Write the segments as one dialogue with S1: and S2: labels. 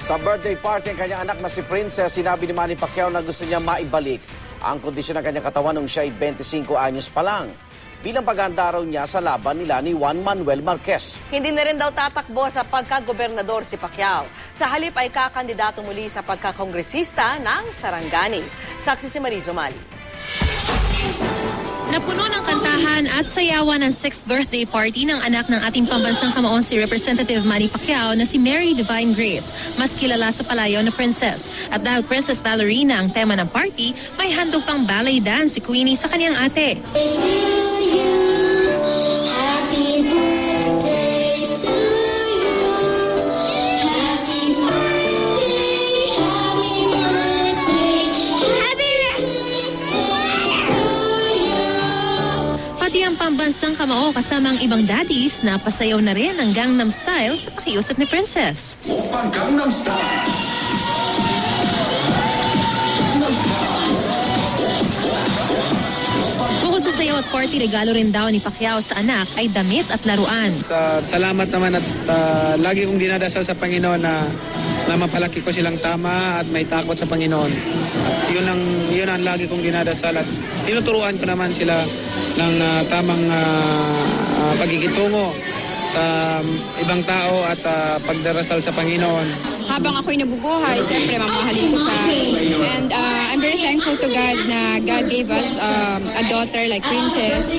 S1: Sa birthday party ng kanyang anak na si Princess, sinabi ni Manny Pacquiao na gusto niya maibalik ang kondisyon ng kanyang katawan nung siya ay 25 anyos pa lang. Bilang paghahanda raw niya sa laban nila ni Juan Manuel Marquez.
S2: Hindi na rin daw tatakbo sa pagkagobernador si Pacquiao. Sa halip ay kakandidato muli sa pagkakongresista ng Sarangani. Saksi si Marizo Mali.
S3: Napuno ng kantahan at sayawan ng 6th birthday party ng anak ng ating pambansang kamaon si Representative Manny Pacquiao na si Mary Divine Grace, mas kilala sa palayaw na Princess. At dahil Princess Ballerina ang tema ng party, may handog pang ballet dance si Queenie sa kanyang ate. Pati ang pambansang kamao kasama ang ibang daddies na pasayaw na rin ang Gangnam Style sa pakiusap ni Princess.
S4: Oppa Gangnam Style!
S3: Bukod sa sayaw at party, regalo rin daw ni Pacquiao sa anak ay damit at laruan.
S5: Salamat naman at lagi kong dinadasal sa Panginoon na mapalaki ko silang tama at may takot sa Panginoon. At yun ang lagi kong dinadasal at tinuturuan ko naman sila ng tamang pagkikitungo sa ibang tao at pagdarasal sa Panginoon.
S6: Habang ako'y nabubuhay, siyempre mamahalin ko siya. And I'm very thankful to God na God gave us a daughter like Princess.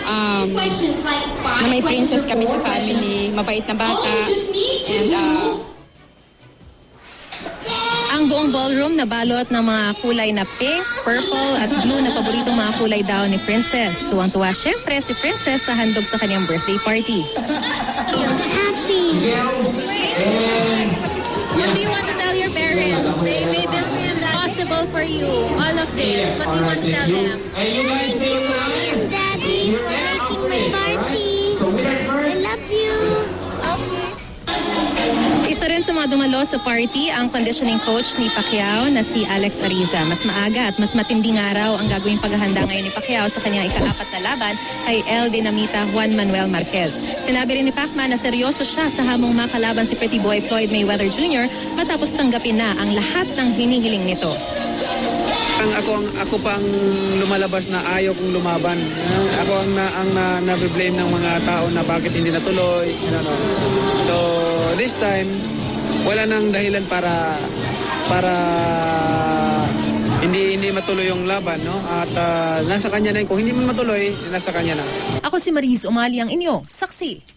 S6: Na may princess kami sa family, mabait na bata. And
S3: Ang buong ballroom nabalot ng mga kulay na pink, purple at blue na paboritong mga kulay daw ni Princess. Tuwang-tuwa siyempre si Princess sa handog sa kanyang birthday party.
S7: Happy!
S3: What do you want to tell your parents? They made this possible for you, all of this. What do you want to tell them?
S7: Thank you, Mommy and Daddy, for making my party. I love you.
S3: Isa rin sa mga dumalo sa party ang conditioning coach ni Pacquiao na si Alex Ariza. Mas maaga at mas matinding araw ang gagawing paghahanda ngayon ni Pacquiao sa kanyang ika-4 na laban kay El Dinamita Juan Manuel Marquez. Sinabi rin ni Pacman na seryoso siya sa hamong makalaban si Pretty Boy Floyd Mayweather Jr. matapos tanggapin na ang lahat ng hinihiling nito.
S5: Ako pa ang lumalabas na ayaw kong lumaban. Ako ang nabiblame ng mga tao na bakit hindi natuloy. So this time, wala nang dahilan para hindi matuloy yung laban, no? At nasa kanya na yun. Kung hindi man matuloy, nasa kanya na.
S3: Ako si Mariz Umali, ang inyong saksi.